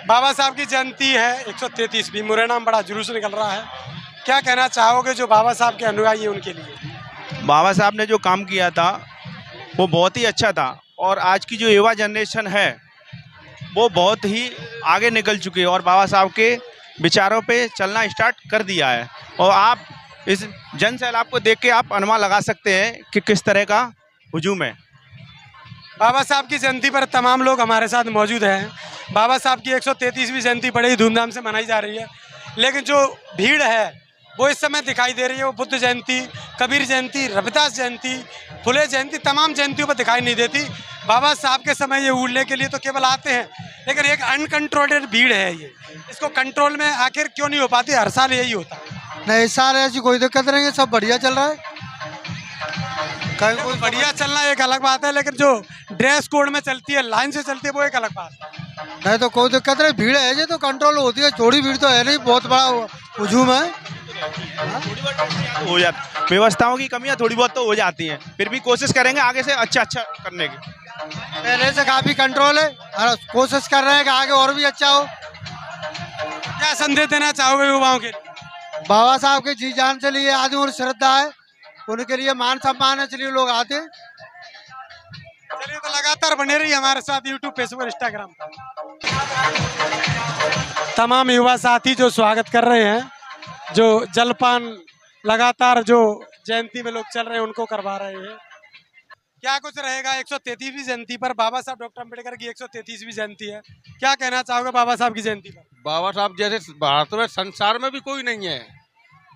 बाबा साहब की जयंती है 133वीं। मुरैना में बड़ा जुलूस निकल रहा है। क्या कहना चाहोगे जो बाबा साहब के अनुयायी हैं उनके लिए? बाबा साहब ने जो काम किया था वो बहुत ही अच्छा था, और आज की जो युवा जनरेशन है वो बहुत ही आगे निकल चुकी है और बाबा साहब के विचारों पे चलना स्टार्ट कर दिया है। और आप इस जन सैलाब को देख के आप अनुमान लगा सकते हैं कि किस तरह का हुजूम है। बाबा साहब की जयंती पर तमाम लोग हमारे साथ मौजूद हैं। बाबा साहब की 133वीं जयंती बड़े ही धूमधाम से मनाई जा रही है, लेकिन जो भीड़ है वो इस समय दिखाई दे रही है वो बुद्ध जयंती, कबीर जयंती, रविदास जयंती, फुले जयंती, तमाम जयंतियों पर दिखाई नहीं देती। बाबा साहब के समय ये उड़ने के लिए तो केवल आते हैं, लेकिन एक अनकंट्रोल्ड भीड़ है ये, इसको कंट्रोल में आखिर क्यों नहीं हो पाती? हर साल यही होता है। नहीं, इस साल ऐसी कोई दिक्कत नहीं है, सब बढ़िया चल रहा है। कहीं कोई बढ़िया चलना एक अलग बात है, लेकिन जो ड्रेस कोड में चलती है, लाइन से चलती है, वो एक अलग बात है। नहीं तो कोई दिक्कत नहीं, भीड़ है ये तो कंट्रोल होती है, थोड़ी भीड़ तो है नहीं, बहुत बड़ा हुजूम है। हो जाती व्यवस्थाओं की कमियां थोड़ी बहुत तो हो जाती हैं, फिर भी कोशिश करेंगे आगे से अच्छा करने की। पहले से काफी कंट्रोल है और कोशिश कर रहे हैं कि आगे और भी अच्छा हो। क्या संदेश देना चाहोगे युवाओं के? बाबा साहब के जी जान से लिए आदि और श्रद्धा है, उनके लिए मान सम्मान है, इसलिए लोग आते हैं। चलिए, तो लगातार बने रहिए हमारे साथ यूट्यूब, फेसबुक, इंस्टाग्राम पर। तमाम युवा साथी जो स्वागत कर रहे हैं, जो जलपान लगातार जो जयंती में लोग चल रहे हैं उनको करवा रहे हैं। क्या कुछ रहेगा 133वीं जयंती पर? बाबा साहब डॉक्टर अम्बेडकर की 133वीं जयंती है। क्या कहना चाहोगे बाबा साहब की जयंती पर? बाबा साहब जैसे भारत में संसार में भी कोई नहीं है।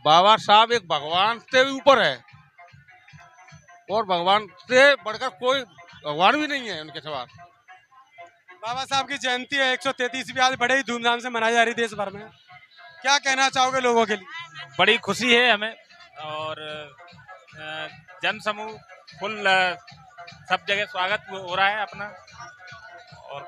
बाबा साहब एक भगवान से भी ऊपर है और भगवान से बढ़कर कोई भगवान भी नहीं है उनके सिवा। बाबा साहब की जयंती है 133वीं, आज बड़े ही धूमधाम से मनाई जा रही देश भर में। क्या कहना चाहोगे लोगों के लिए? बड़ी खुशी है हमें, और जन समूह फुल सब जगह स्वागत हो रहा है अपना। और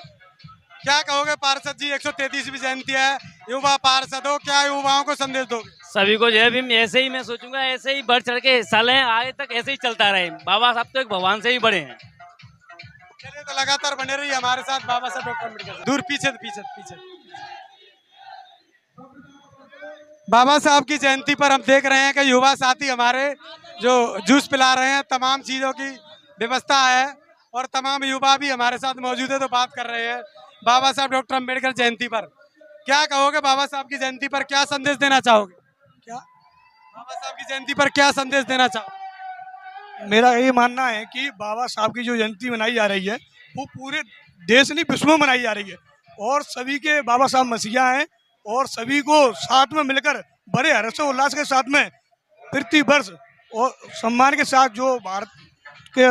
क्या कहोगे पार्षद जी, 133वीं जयंती है, युवा पार्षद हो, क्या युवाओं को संदेश दोगे? सभी को जय भीम। ऐसे ही मैं सोचूंगा, ऐसे ही बढ़ चढ़ के हिस्सा लें, आगे तक ऐसे ही चलता रहे। बाबा साहब तो एक भगवान से ही बड़े हैं। चलिए, तो लगातार बने रहिए हमारे साथ। बाबा साहब डॉक्टर अम्बेडकर दूर पीछे पीछे पीछे। बाबा साहब की जयंती पर हम देख रहे हैं कि युवा साथी हमारे जो जूस पिला रहे हैं, तमाम चीजों की व्यवस्था है और तमाम युवा भी हमारे साथ मौजूद है, तो बात कर रहे हैं बाबा साहब डॉक्टर अम्बेडकर जयंती पर। क्या कहोगे बाबा साहब की जयंती पर, क्या संदेश देना चाहोगे? क्या बाबा साहब की जयंती पर क्या संदेश देना चाहोगे? मेरा ये मानना है कि बाबा साहब की जो जयंती मनाई जा रही है वो पूरे देश नहीं विश्व में मनाई जा रही है, और सभी के बाबा साहब मसीहा हैं, और सभी को साथ में मिलकर बड़े हर्षोल्लास के साथ में प्रति वर्ष और सम्मान के साथ जो भारत के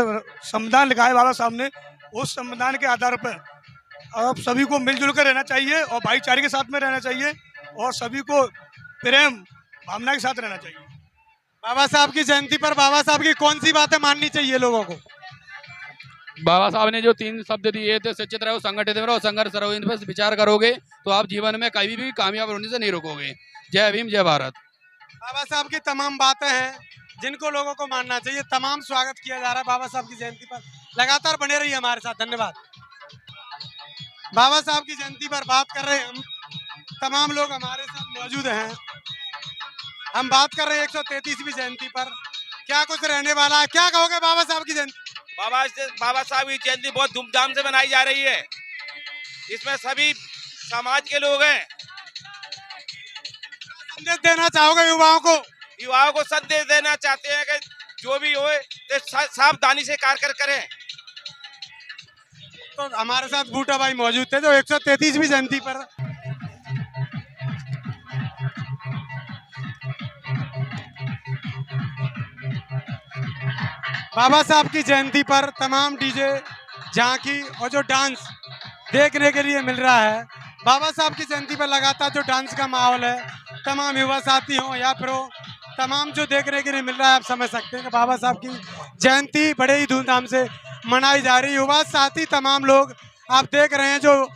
संविधान लिखा है बाबा साहब ने, उस संविधान के आधार पर अब सभी को मिलजुल कर रहना चाहिए और भाईचारे के साथ में रहना चाहिए, और सभी को प्रेम भावना के साथ रहना चाहिए। बाबा साहब की जयंती पर बाबा साहब की कौन सी बातें माननी चाहिए लोगों को? बाबा साहब ने जो 3 शब्द दिए थे, शिक्षित रहो, संगठित रहो, संघर्ष रहो, इन पर विचार करोगे तो आप जीवन में कभी भी कामयाब होने से नहीं रोकोगे। जय भीम, जय भारत। बाबा साहब की तमाम बातें हैं जिनको लोगों को मानना चाहिए। तमाम स्वागत किया जा रहा है बाबा साहब की जयंती पर। लगातार बने रहिए हमारे साथ, धन्यवाद। बाबा साहब की जयंती पर बात कर रहे हैं हम, तमाम लोग हमारे साथ मौजूद हैं। हम बात कर रहे हैं 133वीं जयंती पर, क्या कुछ रहने वाला है? क्या कहोगे बाबा साहब की जयंती? बाबा साहब की जयंती बहुत धूमधाम से मनाई जा रही है, इसमें सभी समाज के लोग हैं। संदेश देना चाहोगे युवाओं को? युवाओं को संदेश देना चाहते हैं कि जो भी होए तो सावधानी से कार्य करें। तो हमारे साथ बूटा भाई मौजूद थे जो 133वीं जयंती पर बाबा साहब की जयंती पर तमाम डीजे, झांकी और जो डांस देखने के लिए मिल रहा है। बाबा साहब की जयंती पर लगातार जो डांस का माहौल है, तमाम युवा साथी हों या फिर तमाम जो देखने के लिए मिल रहा है, आप समझ सकते हैं कि बाबा साहब की जयंती बड़े ही धूमधाम से मनाई जा रही है। युवा साथी तमाम लोग आप देख रहे हैं, जो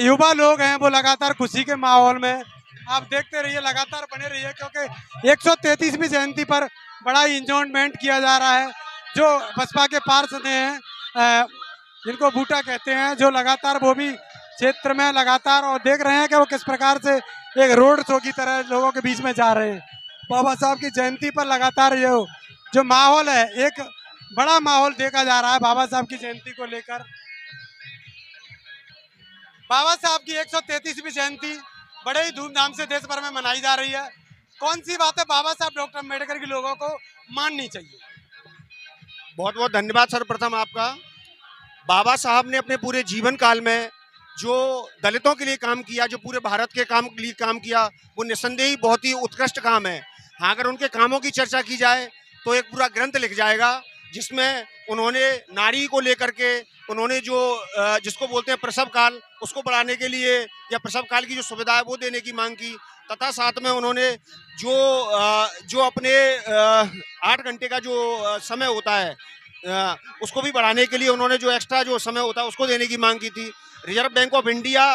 युवा लोग हैं वो लगातार खुशी के माहौल में आप देखते रहिए, लगातार बने रहिए, क्योंकि 133वीं जयंती पर बड़ा ही इंजॉयमेंट किया जा रहा है। जो बसपा के पार्षद हैं जिनको बूटा कहते हैं, जो लगातार वो भी क्षेत्र में लगातार, और देख रहे हैं कि वो किस प्रकार से एक रोड शो की तरह लोगों के बीच में जा रहे हैं। बाबा साहब की जयंती पर लगातार ये जो माहौल है, एक बड़ा माहौल देखा जा रहा है बाबा साहब की जयंती को लेकर। बाबा साहब की 133वीं जयंती बड़े ही धूमधाम से देश भर में मनाई जा रही है। कौन सी बातें बाबा साहब डॉक्टर अम्बेडकर के लोगों को माननी चाहिए? बहुत बहुत धन्यवाद सर्वप्रथम आपका। बाबा साहब ने अपने पूरे जीवन काल में जो दलितों के लिए काम किया, जो पूरे भारत के लिए काम किया, वो निस्संदेह ही बहुत ही उत्कृष्ट काम है। हाँ, अगर उनके कामों की चर्चा की जाए तो एक पूरा ग्रंथ लिख जाएगा, जिसमें उन्होंने नारी को लेकर के उन्होंने जो जिसको बोलते हैं प्रसव काल, उसको बढ़ाने के लिए या प्रसव काल की जो सुविधा है वो देने की मांग की, तथा साथ में उन्होंने जो अपने 8 घंटे का जो समय होता है उसको भी बढ़ाने के लिए उन्होंने जो एक्स्ट्रा जो समय होता है उसको देने की मांग की थी। रिजर्व बैंक ऑफ इंडिया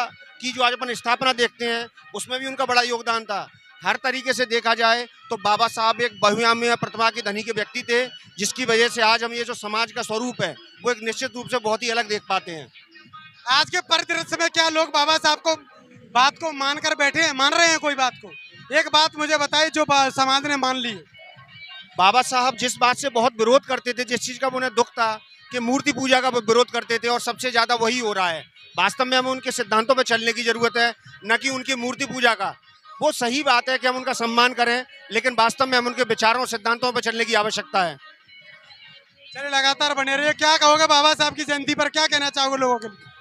की जो आज अपन स्थापना देखते हैं उसमें भी उनका बड़ा योगदान था। हर तरीके से देखा जाए तो बाबा साहब एक बहुआयामी प्रतिभा के धनी के व्यक्ति थे, जिसकी वजह से आज हम ये जो समाज का स्वरूप है वो एक निश्चित रूप से बहुत ही अलग देख पाते हैं। आज के परिदृश्य में क्या लोग बाबा साहब को बात को मानकर बैठे हैं, मान रहे हैं कोई बात को? एक बात मुझे बताइए जो समाज ने मान ली है। बाबा साहब जिस बात से बहुत विरोध करते थे, जिस चीज़ का उन्हें दुख था कि मूर्ति पूजा का वो विरोध करते थे, और सबसे ज़्यादा वही हो रहा है। वास्तव में हमें उनके सिद्धांतों पर चलने की ज़रूरत है, न कि उनकी मूर्ति पूजा का। वो सही बात है कि हम उनका सम्मान करें, लेकिन वास्तव में हम उनके विचारों और सिद्धांतों पर चलने की आवश्यकता है। चलिए, लगातार बने रहिए। क्या कहोगे बाबा साहब की जयंती पर, क्या कहना चाहोगे लोगों के लिए?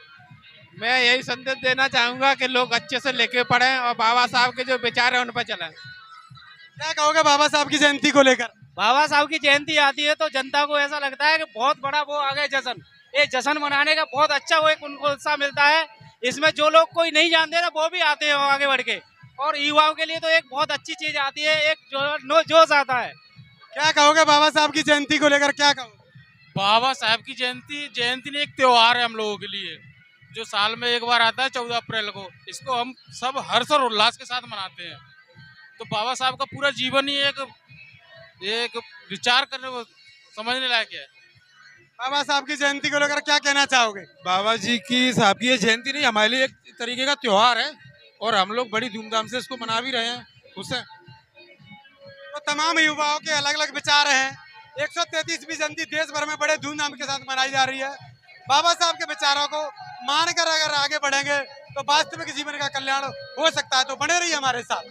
मैं यही संदेश देना चाहूँगा कि लोग अच्छे से लेके पढ़ें और बाबा साहब के जो विचार हैं उन पर चलें। क्या कहोगे बाबा साहब की जयंती को लेकर? बाबा साहब की जयंती आती है तो जनता को ऐसा लगता है कि बहुत बड़ा वो आ गए जश्न। ये जश्न मनाने का बहुत अच्छा वो एक उनको उत्साह मिलता है। इसमें जो लोग कोई नहीं जानते ना वो भी आते हैं आगे बढ़ के, और युवाओं के लिए तो एक बहुत अच्छी चीज आती है, एक जोश आता है। क्या कहोगे बाबा साहब की जयंती को लेकर, क्या कहोगे? बाबा साहब की जयंती ने एक त्योहार है हम लोगों के लिए, जो साल में एक बार आता है 14 अप्रैल को। इसको हम सब हर्ष और उल्लास के साथ मनाते हैं। तो बाबा साहब का पूरा जीवन ही एक विचार करने समझने लायक है। बाबा साहब की जयंती को लेकर क्या कहना चाहोगे? बाबा जी की साहब की ये जयंती नहीं, हमारे लिए एक तरीके का त्योहार है, और हम लोग बड़ी धूमधाम से इसको मना भी रहे हैं। उससे तो तमाम युवाओं के अलग अलग विचार हैं। 133वीं जयंती देश भर में बड़े धूमधाम के साथ मनाई जा रही है। बाबा साहब के विचारों को मानकर अगर आगे बढ़ेंगे तो वास्तविक जीवन का कल्याण हो सकता है। तो बने रहिए हमारे साथ।